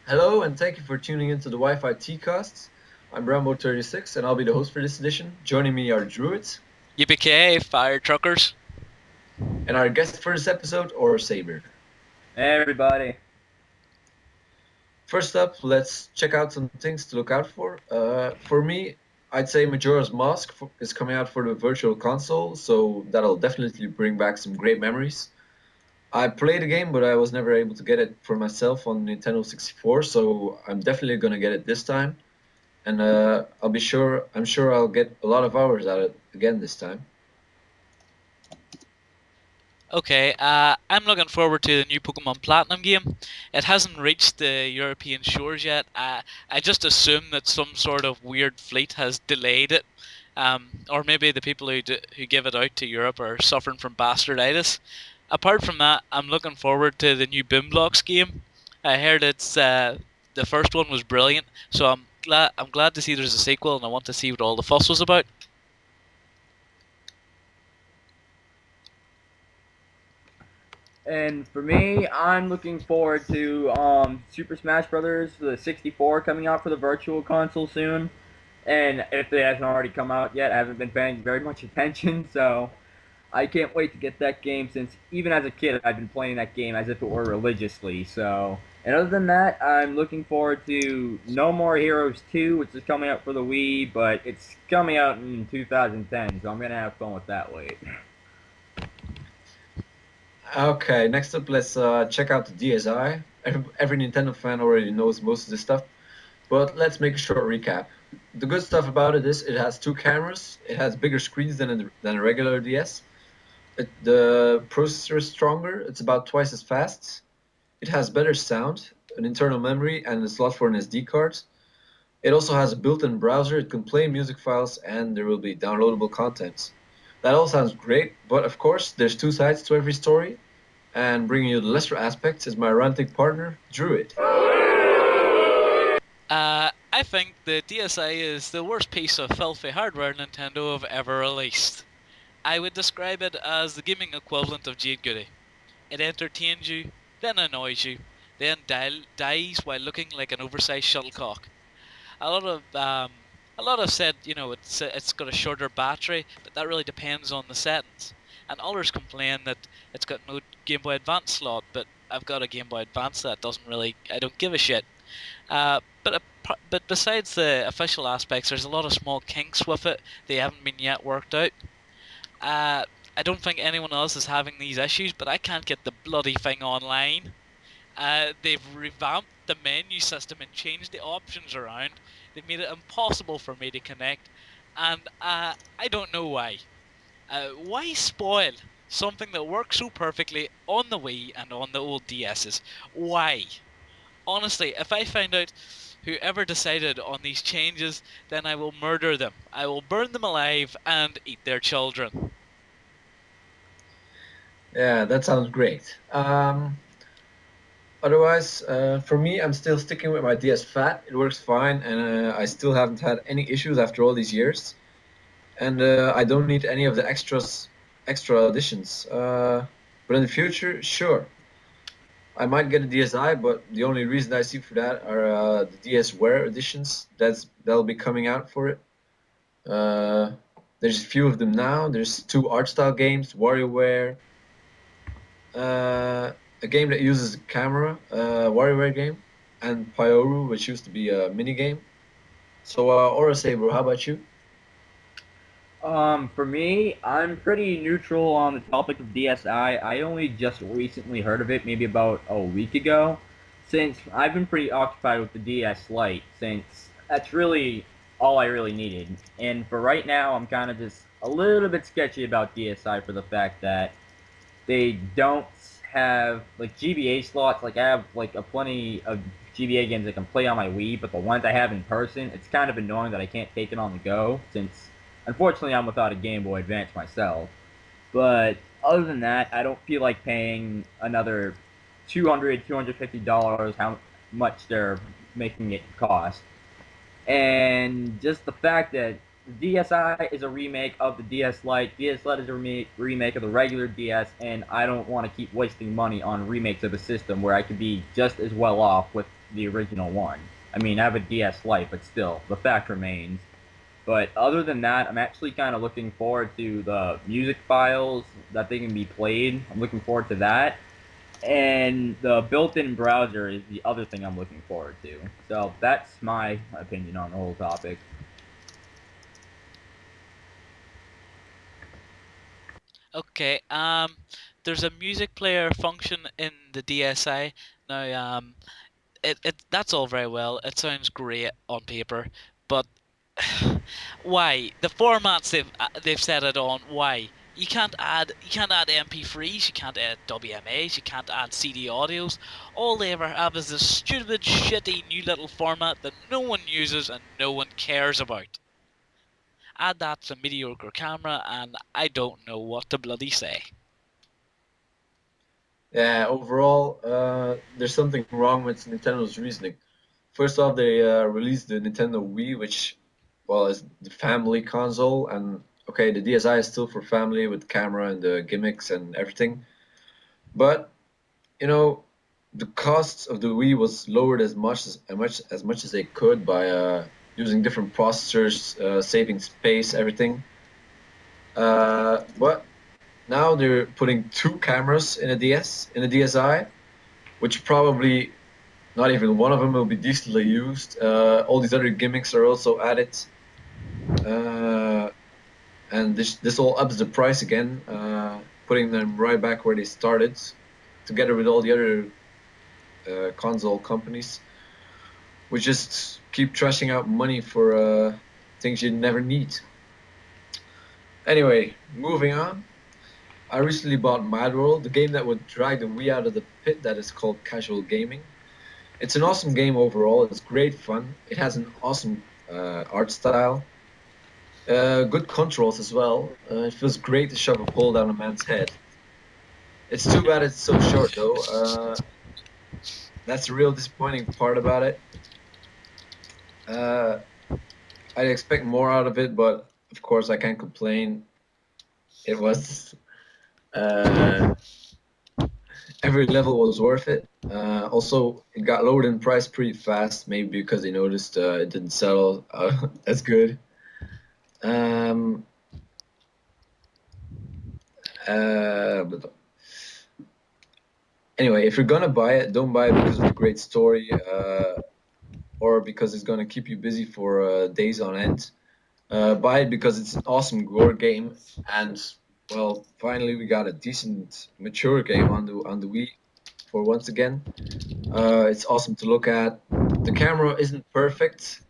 Hello, and thank you for tuning into the Wi-Fi T-Casts. I'm Rambo36, and I'll be the host for this edition. Joining me are Druid, UPK, fire truckers. and our guest for this episode, Aura Saber. Hey everybody. First up, let's check out some things to look out for. For me, I'd say Majora's Mask is coming out for the Virtual Console, so that'll definitely bring back some great memories. I played the game, but I was never able to get it for myself on Nintendo 64, so I'm definitely gonna get it this time. And I'm sure I'll get a lot of hours at it again this time. Okay, I'm looking forward to the new Pokemon Platinum game. It hasn't reached the European shores yet. I just assume that some sort of weird fleet has delayed it, or maybe the people who give it out to Europe are suffering from bastarditis. Apart from that, I'm looking forward to the new Boomblocks game. I heard the first one was brilliant, so I'm glad to see there's a sequel, and I want to see what all the fuss was about. And for me, I'm looking forward to Super Smash Brothers for the 64 coming out for the Virtual Console soon. And if it hasn't already come out yet, I haven't been paying very much attention, so I can't wait to get that game since even as a kid I've been playing that game as if it were religiously. So, and other than that, I'm looking forward to No More Heroes 2, which is coming out for the Wii, but it's coming out in 2010, so I'm gonna have fun with that wait. Okay, next up, let's check out the DSi. Every Nintendo fan already knows most of this stuff, but let's make a short recap. The good stuff about it is it has two cameras, it has bigger screens than a regular DS. The processor is stronger, it's about twice as fast. It has better sound, an internal memory, and a slot for an SD card. It also has a built-in browser, it can play music files, and there will be downloadable content. That all sounds great, but of course, there's two sides to every story, and bringing you the lesser aspects is my ranting partner, Druid. I think the DSi is the worst piece of filthy hardware Nintendo have ever released. I would describe it as the gaming equivalent of Jade Goody. It entertains you, then annoys you, then dies while looking like an oversized shuttlecock. A lot of a lot have said, it's got a shorter battery, but that really depends on the settings. And others complain that it's got no Game Boy Advance slot, but I've got a Game Boy Advance that doesn't really. I don't give a shit. But besides the official aspects, there's a lot of small kinks with it. They haven't been yet worked out. I don't think anyone else is having these issues, but I can't get the bloody thing online. They've revamped the menu system and changed the options around. They've made it impossible for me to connect, and I don't know why. Why spoil something that works so perfectly on the Wii and on the old DSs? Why? Honestly, if I find out whoever decided on these changes, then I will murder them. I will burn them alive and eat their children. Yeah, that sounds great. Otherwise, for me, I'm still sticking with my DS Fat. It works fine, and I still haven't had any issues after all these years. And I don't need any of the extra additions. But in the future, sure, I might get a DSi, but the only reason I see for that are the DS Wear editions. That'll be coming out for it. Uh, there's a few of them now. There's two art style games, WarioWare, a game that uses a camera, WarioWare game, and Pyoru, which used to be a mini game. So, Aura Saber, how about you? For me, I'm pretty neutral on the topic of DSi. I only just recently heard of it, maybe about a week ago, since I've been pretty occupied with the DS Lite, since that's really all I really needed. And for right now, I'm kind of just a little bit sketchy about DSi for the fact that they don't have like GBA slots. Like I have like a plenty of GBA games I can play on my Wii, but the ones I have in person, it's kind of annoying that I can't take it on the go since unfortunately I'm without a Game Boy Advance myself. But other than that, I don't feel like paying another $250 how much they're making it cost. And just the fact that the DSi is a remake of the DS Lite, DS Lite is a remake of the regular DS, and I don't want to keep wasting money on remakes of a system where I could be just as well off with the original one. I mean, I have a DS Lite, but still, the fact remains. But other than that, I'm actually kind of looking forward to the music files that they can be played. I'm looking forward to that. And the built-in browser is the other thing I'm looking forward to. So that's my opinion on the whole topic. Okay, there's a music player function in the DSi. Now, that's all very well. It sounds great on paper, but why? The formats they've set it on, why? You can't add MP3s, you can't add WMAs, you can't add CD audios. All they ever have is this stupid, shitty new little format that no one uses and no one cares about. Add that to mediocre camera, and I don't know what to bloody say. Yeah, overall, there's something wrong with Nintendo's reasoning. First off, they released the Nintendo Wii, which, well, is the family console, and okay, the DSi is still for family with camera and the gimmicks and everything. But you know, the cost of the Wii was lowered as much as they could by using different processors, saving space, everything. But now they're putting two cameras in a DS in a DSi, which probably not even one of them will be decently used. All these other gimmicks are also added, uh, and this all ups the price again, putting them right back where they started, together with all the other console companies, which just keep trashing out money for things you never need. Anyway, moving on. I recently bought Mad World, the game that would drag the Wii out of the pit that is called casual gaming. It's an awesome game overall. It's great fun. It has an awesome art style. Good controls as well. It feels great to shove a pole down a man's head. It's too bad it's so short though. That's the real disappointing part about it. Uh, I expect more out of it, but of course I can't complain. It was uh, every level was worth it. Also, it got lowered in price pretty fast, maybe because they noticed it didn't sell as good. Um, but anyway, if you're gonna buy it, don't buy it because of the great story or because it's gonna keep you busy for days on end. Buy it because it's an awesome gore game, and well, finally we got a decent, mature game on the Wii for once again. It's awesome to look at. The camera isn't perfect,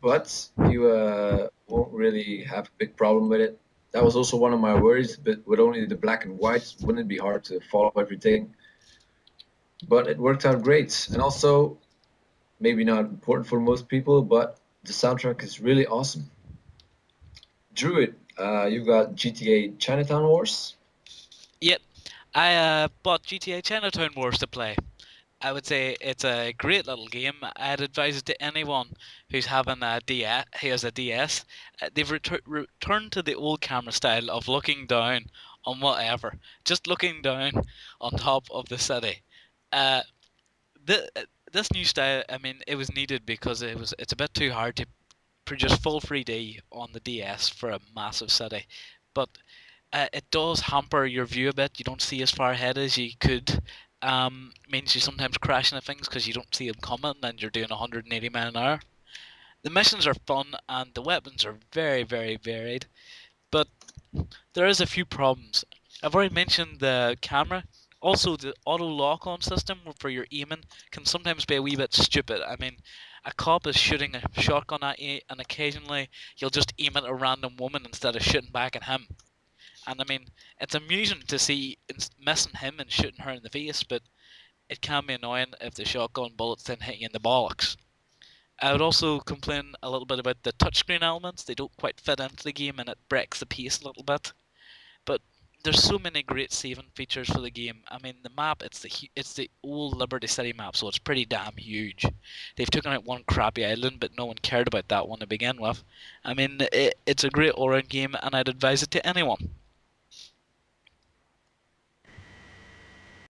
but you won't really have a big problem with it. That was also one of my worries, but with only the black and white, wouldn't it be hard to follow everything? But it worked out great, and also maybe not important for most people, but the soundtrack is really awesome. Druid, you got GTA Chinatown Wars. Yep, I bought GTA Chinatown Wars to play. I would say it's a great little game. I'd advise it to anyone who's having a DS, who has a DS. They've returned to the old camera style of looking down on whatever, just looking down on top of the city. Uh, this new style, I mean, it was needed because it's a bit too hard to produce full 3D on the DS for a massive city, but it does hamper your view a bit. You don't see as far ahead as you could. Means you sometimes crash into things because you don't see them coming and you're doing 180 miles an hour. The missions are fun and the weapons are very, very varied, but there is a few problems. I've already mentioned the camera. Also, the auto lock-on system for your aiming can sometimes be a wee bit stupid. I mean, a cop is shooting a shotgun at you, and occasionally you'll just aim at a random woman instead of shooting back at him. And I mean, it's amusing to see missing him and shooting her in the face, but it can be annoying if the shotgun bullets then hit you in the bollocks. I would also complain a little bit about the touchscreen elements. They don't quite fit into the game and it breaks the pace a little bit. But there's so many great saving features for the game. I mean, the map, it's the old Liberty City map, so it's pretty damn huge. They've taken out one crappy island, but no one cared about that one to begin with. I mean, it's a great all-round game, and I'd advise it to anyone.